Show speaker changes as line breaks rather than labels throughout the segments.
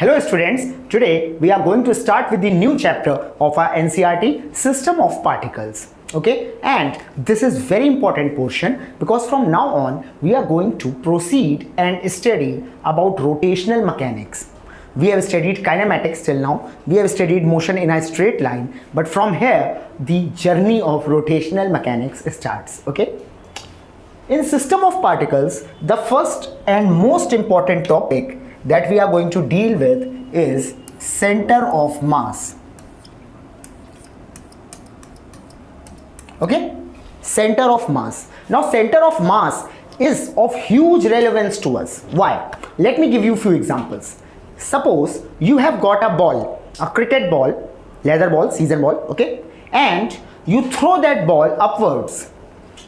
Hello students, today we are going to start with the new chapter of our NCERT System of Particles. Okay, and this is very important portion because from now on we are going to proceed and study about rotational mechanics. We have studied kinematics till now, we have studied motion in a straight line, but from here the journey of rotational mechanics starts. Okay. In system of particles, the first and most important topic that we are going to deal with is center of mass. Okay, center of mass. Now center of mass is of huge relevance to us. Why? Let me give you a few examples. Suppose you have got a ball, a cricket ball, leather ball, season ball, okay, and you throw that ball upwards.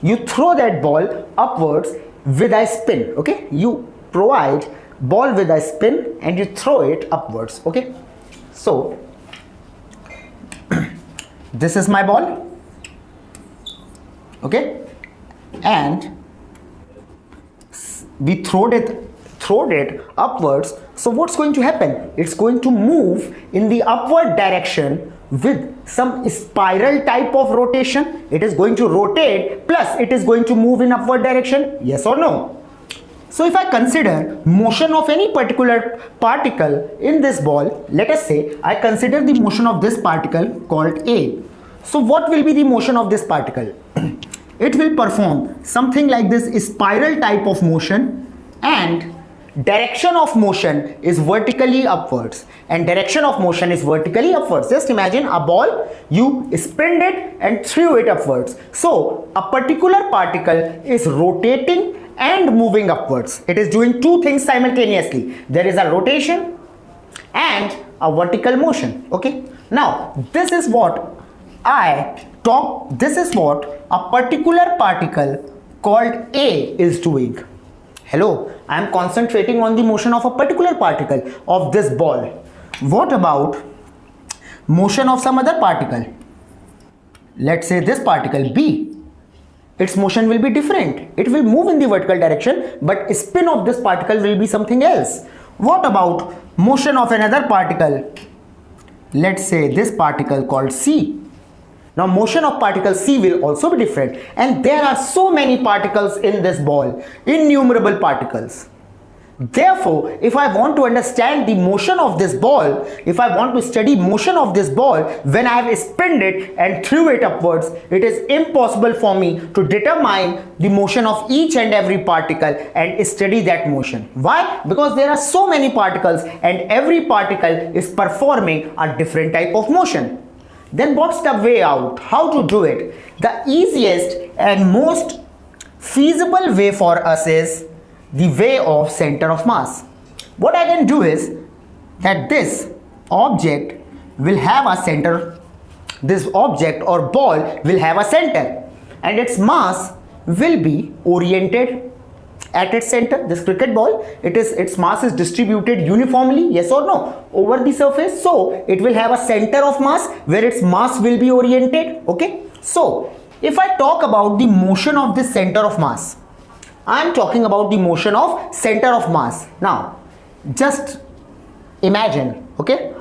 You throw that ball upwards with a spin. Okay, you provide ball with a spin and you throw it upwards. Okay, so this is my ball, okay, and we throwed it upwards. So what's going to happen? It's going to move in the upward direction with some spiral type of rotation. It is going to rotate, plus it is going to move in upward direction. Yes or no? So if I consider motion of any particular particle in this ball, let us say I consider the motion of this particle called A. So what will be the motion of this particle? It will perform something like this spiral type of motion, and direction of motion is vertically upwards, and direction of motion is vertically upwards. Just imagine a ball, you spin it and threw it upwards. So a particular particle is rotating and moving upwards. It is doing two things simultaneously. There is a rotation and a vertical motion. Okay, now this is what a particular particle called A is doing. Hello, I am concentrating on the motion of a particular particle of this ball. What about motion of some other particle? Let's say this particle B. Its motion will be different. It will move in the vertical direction, but spin of this particle will be something else. What about motion of another particle? Let's say this particle called C. Now motion of particle C will also be different, and there are so many particles in this ball, innumerable particles. Therefore, if I want to understand the motion of this ball, if I want to study motion of this ball when I have spinned it and threw it upwards, it is impossible for me to determine the motion of each and every particle and study that motion. Why? Because there are so many particles and every particle is performing a different type of motion. Then what's the way out? How to do it? The easiest and most feasible way for us is the way of center of mass. What I can do is that this object will have a center, this object or ball will have a center, and its mass will be oriented at its center. This cricket ball, its mass is distributed uniformly, yes or no, over the surface. So it will have a center of mass where its mass will be oriented. Okay, so if I talk about the motion of this center of mass, I am talking about the motion of center of mass. Now just imagine, okay,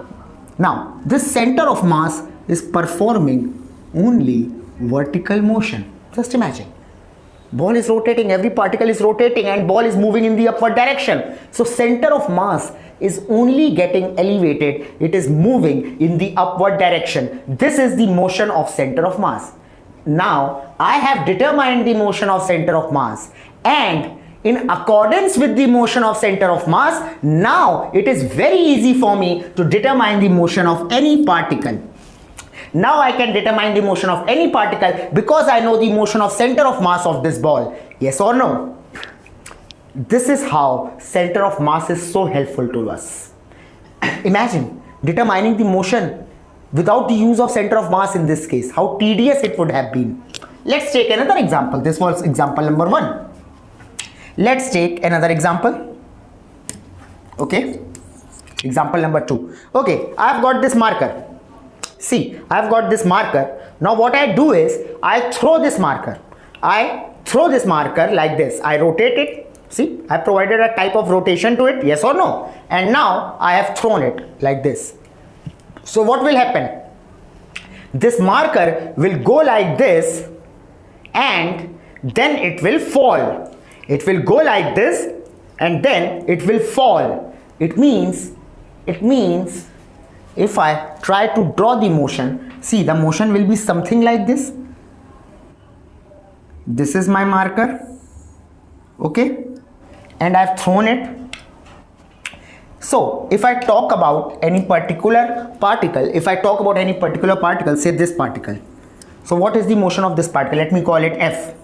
now this center of mass is performing only vertical motion. Just imagine, ball is rotating, every particle is rotating, and ball is moving in the upward direction. So center of mass is only getting elevated, it is moving in the upward direction. This is the motion of center of mass. Now I have determined the motion of center of mass, and in accordance with the motion of center of mass, now it is very easy for me to determine the motion of any particle. Now I can determine the motion of any particle because I know the motion of center of mass of this ball. Yes or no? This is how center of mass is so helpful to us. Imagine determining the motion without the use of center of mass in this case. How tedious it would have been. Let's take another example. This was example number 1. Let's take another example. Okay. Example number 2. Okay, I've got this marker. See, I've got this marker. Now what I do is I throw this marker. I throw this marker like this. I rotate it See, I provided a type of rotation to it, yes or no? And now I have thrown it like this. So what will happen? This marker will go like this and then it will fall. It will go like this and then it will fall. It means if I try to draw the motion, see, the motion will be something like this. This is my marker, okay, and I've thrown it. So if I talk about any particular particle, say this particle, so what is the motion of this particle? Let me call it F.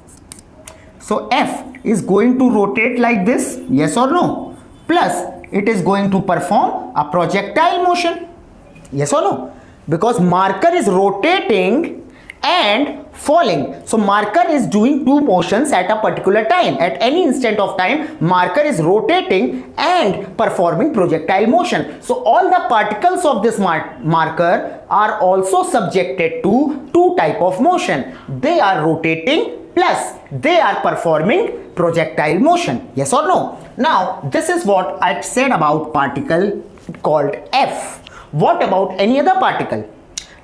So F is going to rotate like this, yes or no? Plus it is going to perform a projectile motion, yes or no? Because marker is rotating and falling. So marker is doing two motions at a particular time. At any instant of time, marker is rotating and performing projectile motion. So all the particles of this marker are also subjected to two type of motion. They are rotating plus they are performing projectile motion, yes or no? Now this is what I said about particle called F. What about any other particle?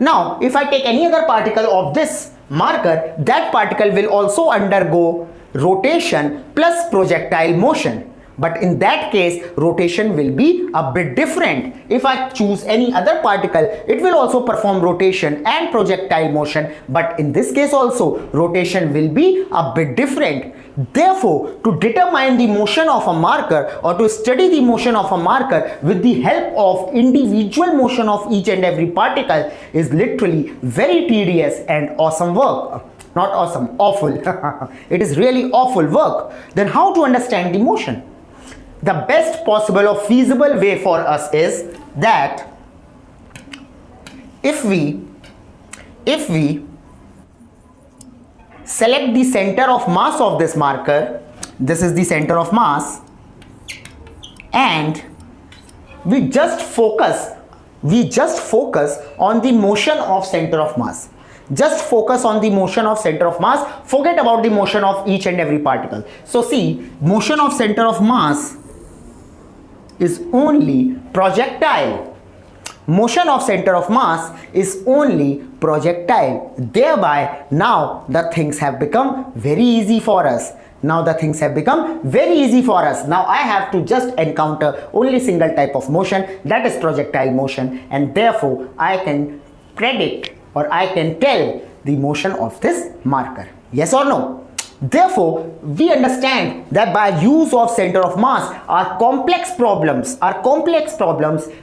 Now if I take any other particle of this marker, that particle will also undergo rotation plus projectile motion. But in that case, rotation will be a bit different. If I choose any other particle, it will also perform rotation and projectile motion. But in this case also, rotation will be a bit different. Therefore, to determine the motion of a marker or to study the motion of a marker with the help of individual motion of each and every particle is literally very tedious and awesome work. Not awesome, awful. It is really awful work. Then how to understand the motion? The best possible or feasible way for us is that if we select the center of mass of this marker, this is the center of mass, and we just focus on the motion of center of mass. Just focus on the motion of center of mass, forget about the motion of each and every particle. So see, motion of center of mass is only projectile. Motion of center of mass is only projectile. Thereby, now the things have become very easy for us. Now I have to just encounter only single type of motion, that is projectile motion, and therefore I can predict or I can tell the motion of this marker. Yes or no? Therefore, we understand that by use of center of mass, our complex problems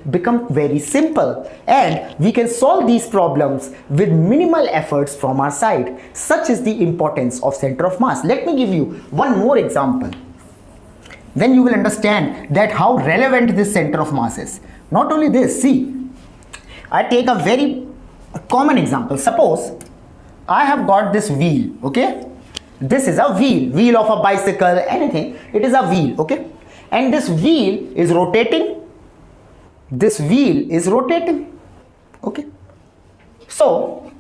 become very simple, and we can solve these problems with minimal efforts from our side. Such is the importance of center of mass. Let me give you one more example. Then you will understand that how relevant this center of mass is. Not only this, see, I take a very common example. Suppose I have got this wheel, okay? This is a wheel of a bicycle, anything. It is a wheel, okay? And this wheel is rotating. Okay? So,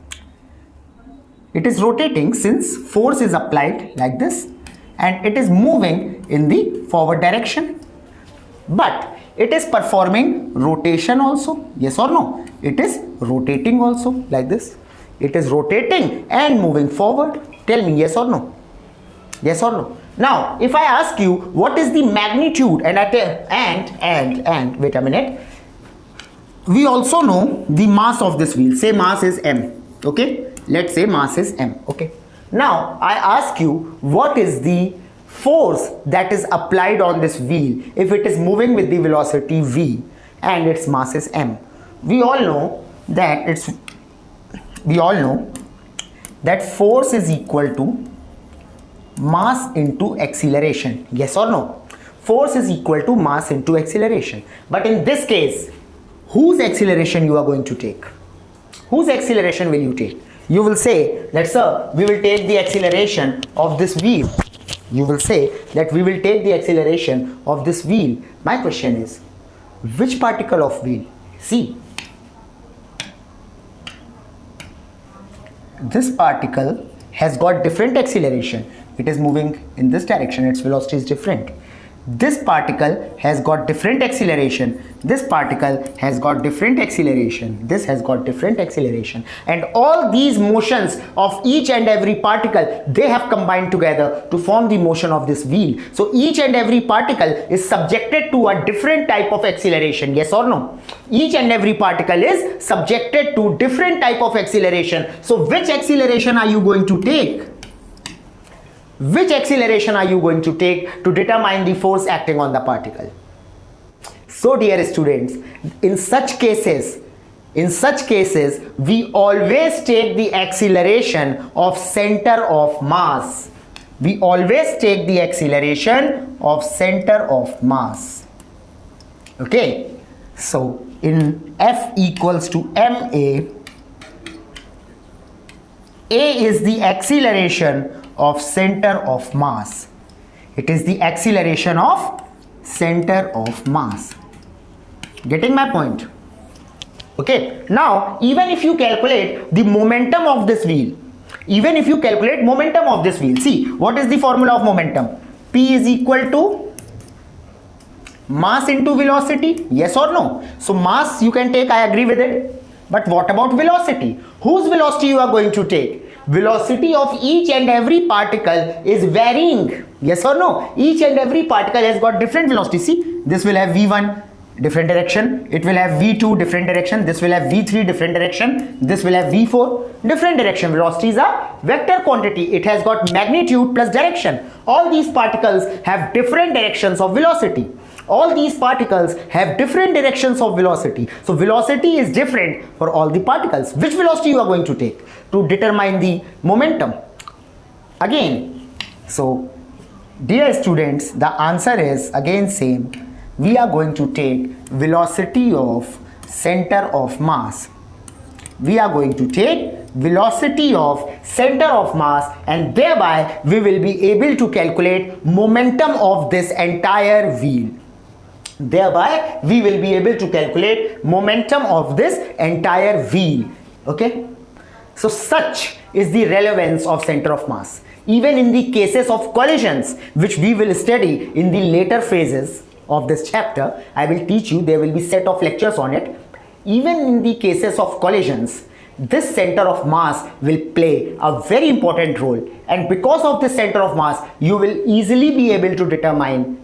it is rotating since force is applied like this, and it is moving in the forward direction. But it is performing rotation also, yes or no? It is rotating also like this. It is rotating and moving forward. Tell me yes or no? Yes or no? Now, if I ask you what is the magnitude, and I tell and wait a minute, we also know the mass of this wheel. Say mass is m. Okay, let's say mass is m. Okay. Now I ask you what is the force that is applied on this wheel if it is moving with the velocity v and its mass is m. We all know that force is equal to mass into acceleration. Yes or no? Force is equal to mass into acceleration. But in this case, whose acceleration you are going to take? Whose acceleration will you take? You will say that, sir, we will take the acceleration of this wheel. You will say that we will take the acceleration of this wheel. My question is, which particle of wheel? See, this particle has got different acceleration. It is moving in this direction, its velocity is different. this particle has got different acceleration, this particle has got different acceleration, this has got different acceleration, and all these motions of each and every particle, they have combined together to form the motion of this wheel. So each and every particle is subjected to a different type of acceleration, yes or no? Each and every particle is subjected to different type of acceleration. So which acceleration are you going to take? Which acceleration are you going to take to determine the force acting on the particle? So dear students, in such cases, we always take the acceleration of center of mass. We always take the acceleration of center of mass. Okay, so in F equals to ma, A is the acceleration of center of mass. It is the acceleration of center of mass. Getting my point? Okay, now even if you calculate the momentum of this wheel, see what is the formula of momentum? P is equal to mass into velocity, yes or no? So mass you can take, I agree with it, but what about velocity? Whose velocity you are going to take? Velocity of each and every particle is varying, yes or no? Each and every particle has got different velocity. See, this will have v1 different direction, it will have v2 different direction, this will have v3 different direction, this will have v4 different direction. Velocity is a vector quantity, it has got magnitude plus direction. All these particles have different directions of velocity. All these particles have different directions of velocity. So velocity is different for all the particles. Which velocity you are going to take to determine the momentum? Again, so dear students, the answer is again same. We are going to take velocity of center of mass. We are going to take velocity of center of mass, and thereby we will be able to calculate momentum of this entire wheel. Thereby we will be able to calculate momentum of this entire wheel. Okay, so such is the relevance of center of mass. Even in the cases of collisions, which we will study in the later phases of this chapter, I will teach you, there will be set of lectures on it. Even in the cases of collisions, this center of mass will play a very important role, and because of this center of mass you will easily be able to determine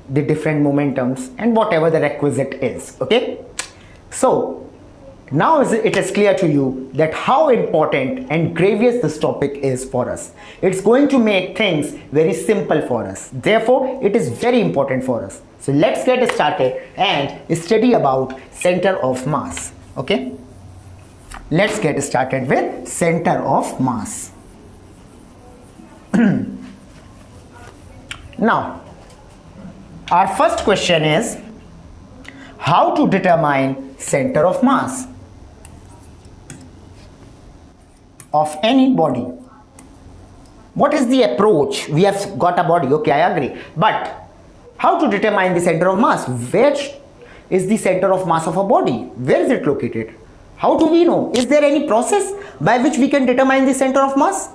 the different momentums and whatever the requisite is. Okay, so now it is clear to you that how important and grievous this topic is for us. It's going to make things very simple for us, therefore it is very important for us. So let's get started and study about center of mass. Okay, let's get started with center of mass. Now our first question is how to determine center of mass of any body. What is the approach? We have got a body, okay, I agree, but how to determine the center of mass? Where is the center of mass of a body? Where is it located? How do we know? Is there any process by which we can determine the center of mass?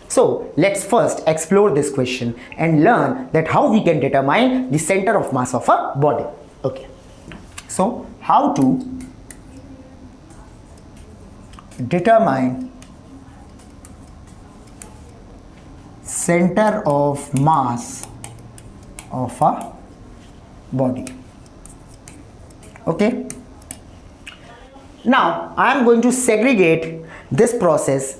So let's first explore this question and learn that how we can determine the center of mass of a body. Okay, so how to determine center of mass of a body. Okay, now I am going to segregate this process.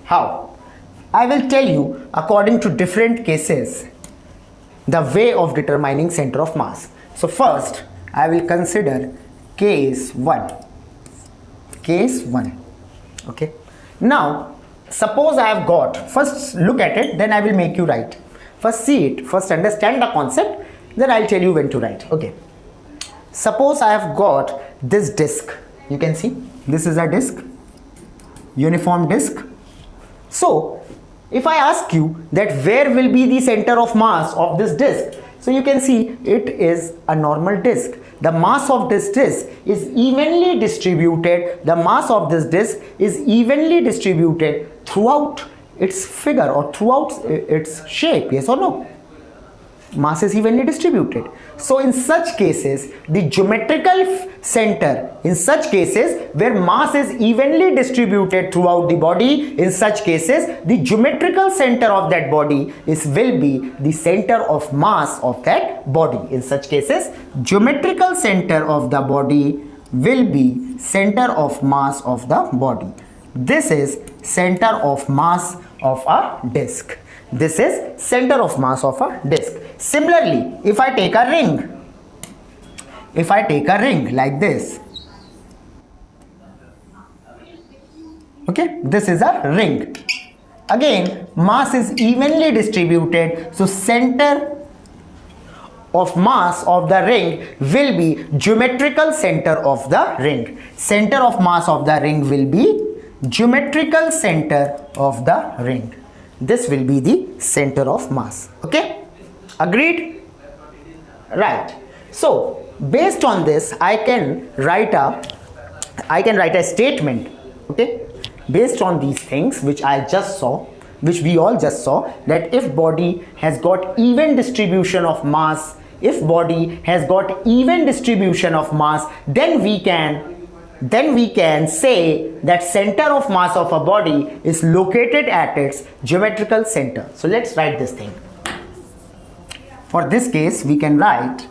How? I will tell you according to different cases the way of determining center of mass. So first I will consider case 1. Okay, now suppose I have got, first look at it, then I will make you write. First see it, first understand the concept, then I'll tell you when to write. Okay, suppose I have got this disc. You can see this is a disc, uniform disc. So if I ask you that where will be the center of mass of this disc, so you can see it is a normal disc. The mass of this disc is evenly distributed. The mass of this disc is evenly distributed throughout its figure or throughout its shape, yes or no? Mass is evenly distributed. So in such cases, the geometrical center, in such cases where mass is evenly distributed throughout the body, in such cases the geometrical center of that body will be the center of mass of that body. In such cases, geometrical center of the body will be center of mass of the body. This is center of mass of a disc. This is center of mass of a disc. Similarly, if I take a ring like this, okay, this is a ring. Again, mass is evenly distributed, so center of mass of the ring will be geometrical center of the ring. Center of mass of the ring will be geometrical center of the ring. This will be the center of mass. Okay, agreed? Right. So based on this, I can write a statement. Okay, based on these things which I just saw, which we all just saw, that if body has got even distribution of mass, if body has got even distribution of mass, then we can say that center of mass of a body is located at its geometrical center. So let's write this thing. For this case, we can write,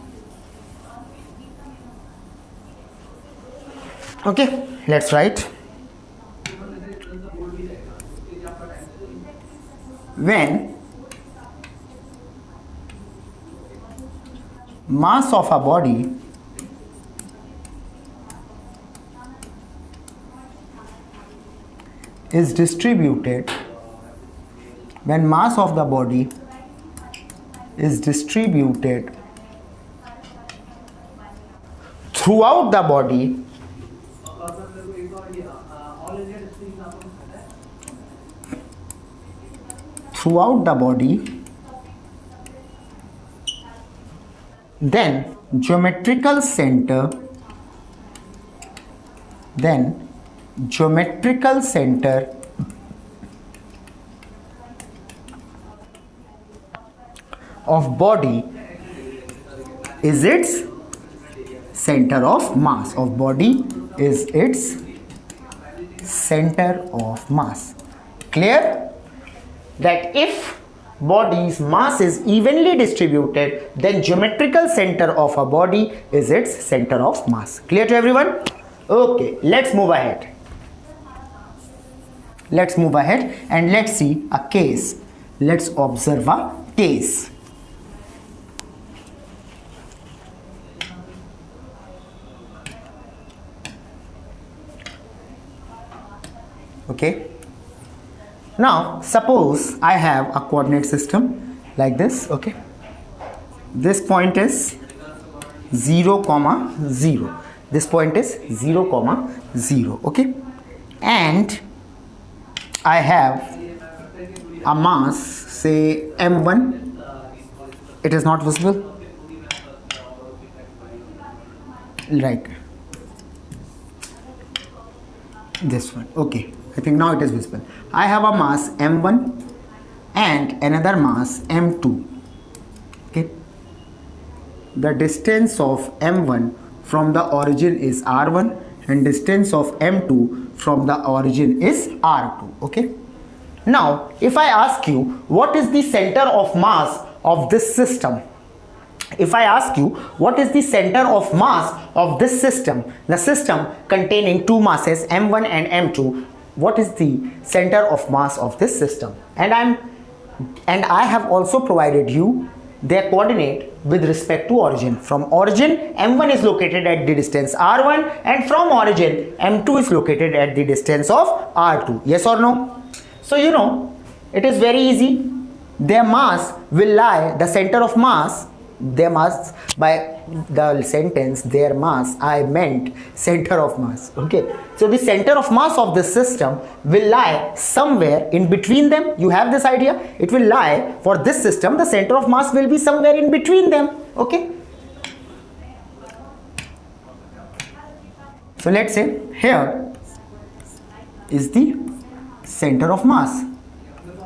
okay, let's write, when mass of a body is distributed, when mass of the body is distributed throughout the body, then geometrical center of body is its center of mass. Of body is its center of mass. Clear? That if body's mass is evenly distributed, then geometrical center of a body is its center of mass. Clear to everyone? Okay, let's move ahead. And let's see a case. Let's observe a case. Okay. Now suppose I have a coordinate system like this. Okay, this point is 0, 0. This point is 0, 0. Okay, and I have a mass, say m1. It is not visible, like this one. Okay, I think now it is visible. I have a mass m1 and another mass m2. Okay, the distance of m1 from the origin is r1 and distance of m2 from the origin is r2. Okay, now if I ask you what is the center of mass of this system, if I ask you what is the center of mass of this system, the system containing two masses m1 and m2, what is the center of mass of this system? And I have also provided you their coordinate with respect to origin. From origin, m1 is located at the distance r1, and from origin, m2 is located at the distance of r2. Yes or no? So you know, it is very easy. Their mass will lie, the center of mass, their mass, by the sentence their mass, I meant center of mass. Okay, so the center of mass of this system will lie somewhere in between them. You have this idea? It will lie, for this system, the center of mass will be somewhere in between them. Okay, so let's say here is the center of mass.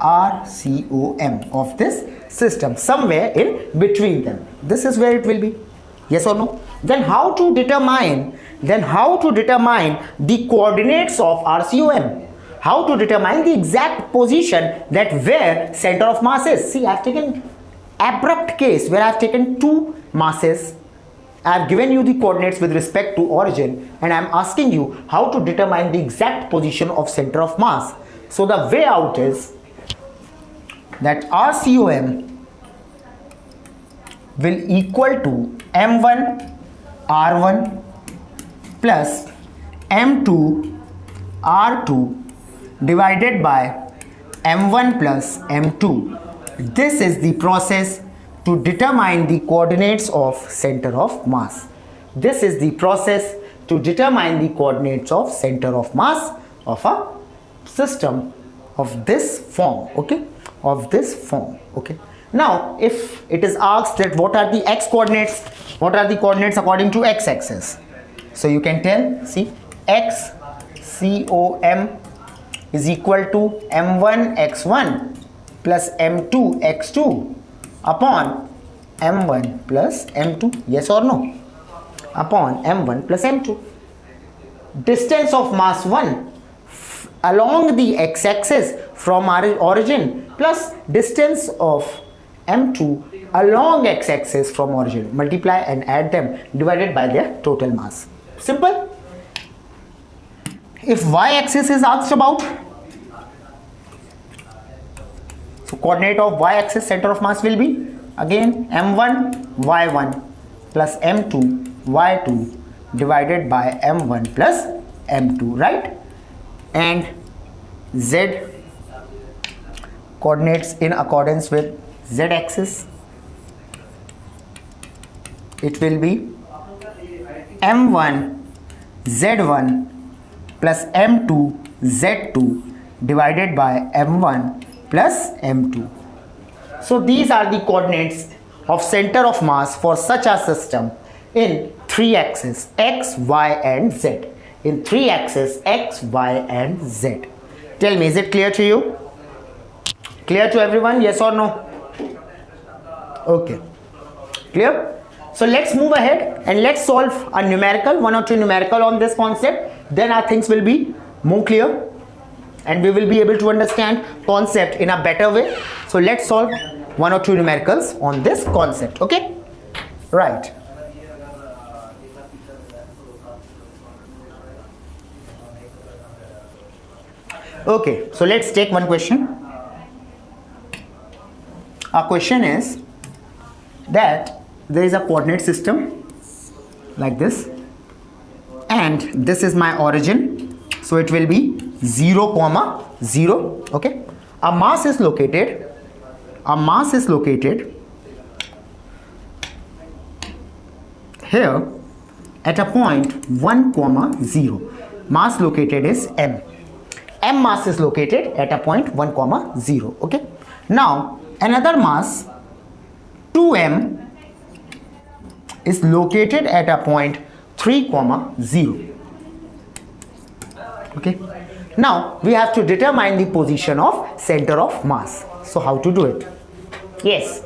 RCOM of this system, somewhere in between them. This is where it will be. Yes or no? Then how to determine the coordinates of RCOM? How to determine the exact position that where center of mass is? See, I have taken abrupt case where I have taken two masses. I have given you the coordinates with respect to origin, and I am asking you how to determine the exact position of center of mass. So the way out is that RCOM will equal to M1 R1 plus M2 R2 divided by M1 plus M2. This is the process to determine the coordinates of center of mass. This is the process to determine the coordinates of center of mass of a system of this form, okay, of this form, okay. Now if it is asked that what are the x coordinates, what are the coordinates according to x-axis, so you can tell, see, x COM is equal to M1 x1 plus M2 x2 upon M1 plus M2, yes or no, upon M1 plus M2. Distance of mass 1 along the x-axis from our origin plus distance of M2 along x-axis from origin, multiply and add them divided by their total mass. Simple. If y-axis is asked about, so coordinate of y-axis center of mass will be again M1 y1 plus M2 y2 divided by M1 plus M2, right? And z coordinates in accordance with z-axis, it will be M1 z1 plus M2 z2 divided by M1 plus M2. So these are the coordinates of center of mass for such a system in three axes x, y and z. In three axes x, y and z. Tell me, is it clear to you? Clear to everyone? Yes or no? Okay. Clear? So let's move ahead and let's solve a numerical, one or two numerical on this concept. Then our things will be more clear and we will be able to understand concept in a better way. So let's solve one or two numericals on this concept. Okay? Right. Okay, so let's take one question. Our question is that there is a coordinate system like this and this is my origin, so it will be 0, 0. Okay, a mass is located here at a point 1, 0. Mass located is m. M mass is located at a point 1, 0. Okay, now another mass 2m is located at a point 3, 0. Okay, now we have to determine the position of center of mass. So how to do it? Yes,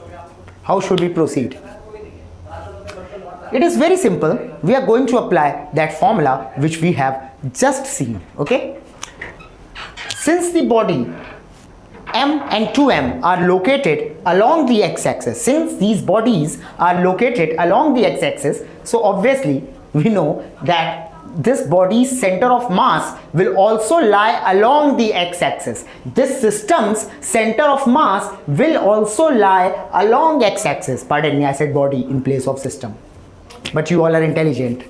how should we proceed? It is very simple. We are going to apply that formula which we have just seen. Okay, since the body m and 2m are located along the x-axis, since these bodies are located along the x-axis, so obviously we know that this body's center of mass will also lie along the x-axis. This system's center of mass will also lie along x-axis. Pardon me, I said body in place of system, but you all are intelligent.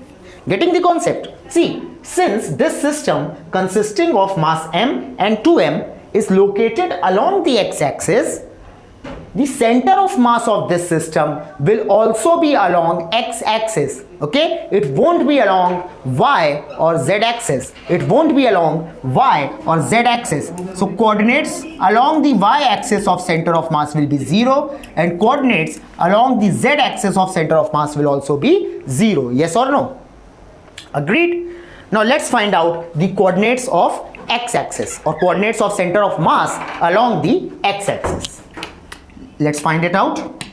Getting the concept? See, since this system consisting of mass m and 2m is located along the x-axis, the center of mass of this system will also be along x-axis. Okay, it won't be along y or z-axis. It won't be along y or z-axis. So coordinates along the y-axis of center of mass will be 0 and coordinates along the z-axis of center of mass will also be 0. Yes or no? Agreed? Now let's find out the coordinates of x-axis, or coordinates of center of mass along the x-axis. Let's find it out.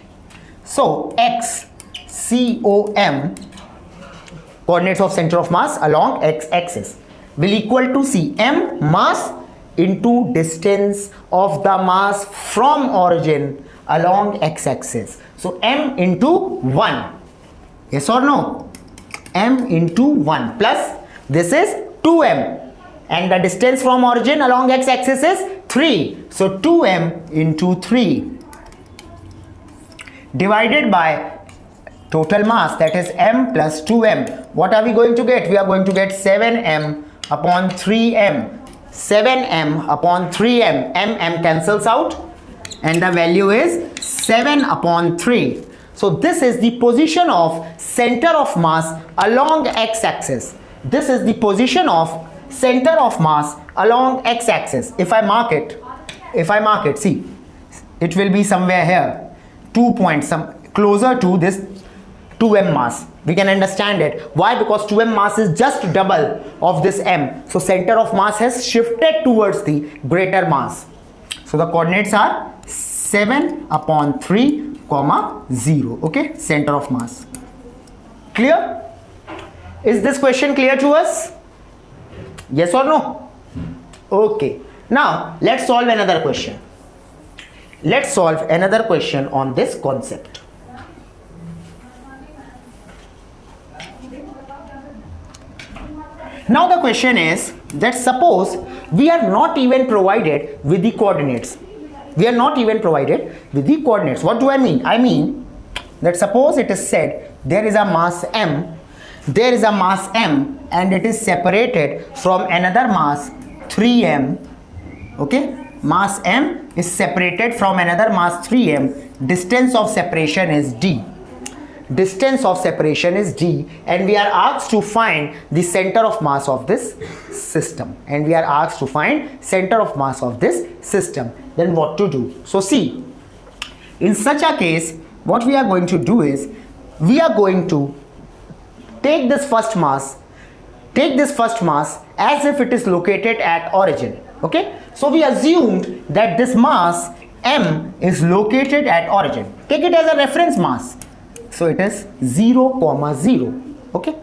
So x COM, coordinates of center of mass along x-axis, will equal to m mass into distance of the mass from origin along x-axis. So m into 1. Yes or no? M into 1 plus this is 2m, and the distance from origin along x-axis is 3. So 2m into 3 divided by total mass, that is m plus 2m. What are we going to get? We are going to get 7m upon 3m. 7m upon 3m. M cancels out and the value is 7 upon 3. So this is the position of center of mass along x-axis. This is the position of center of mass along x-axis. If I mark it, see, it will be somewhere here, 2 points, some closer to this 2m mass. We can understand it. Why? Because 2m mass is just double of this m. So center of mass has shifted towards the greater mass. So the coordinates are 7 upon 3, 0. Okay, center of mass. Clear? Is this question clear to us? Yes or no? Okay. Now let's solve another question. Let's solve another question on this concept. Now the question is that suppose we are not even provided with the coordinates. We are not even provided with the coordinates. What do I mean? I mean that suppose it is said there is a mass m, and it is separated from another mass 3m. Okay, mass m is separated from another mass 3m. Distance of separation is d. Distance of separation is d, and we are asked to find the center of mass of this system. Then what to do? So see, in such a case, what we are going to do is we are going to take this first mass as if it is located at origin. Okay, so we assumed that this mass m is located at origin. Take it as a reference mass. So it is 0, 0. Okay,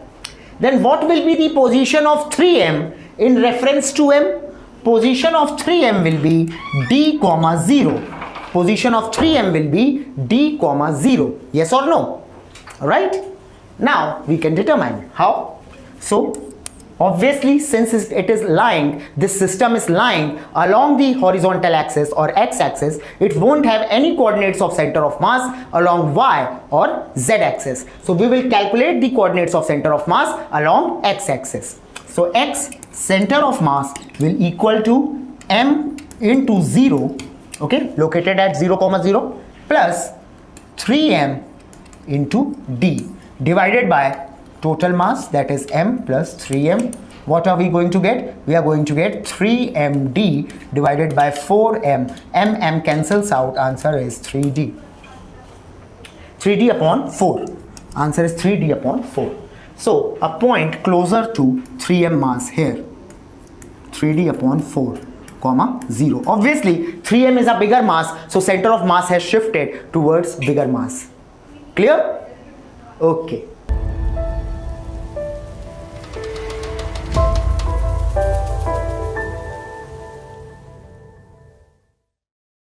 then what will be the position of 3m in reference to m? Position of 3m will be d, 0. Position of 3m will be d, 0. Yes or no? Alright, now we can determine how. So obviously, since it is lying, this system is lying along the horizontal axis or x-axis, it won't have any coordinates of center of mass along y or z-axis. So we will calculate the coordinates of center of mass along x-axis. So x, center of mass, will equal to m into 0, okay, located at 0, 0, plus 3m into d divided by total mass, that is m plus 3m. What are we going to get? We are going to get 3md divided by 4m. M cancels out. Answer is 3d. 3d upon 4. Answer is 3d upon 4. So a point closer to 3m mass here. 3d upon 4, 0. Obviously 3m is a bigger mass, so center of mass has shifted towards bigger mass. Clear? Okay.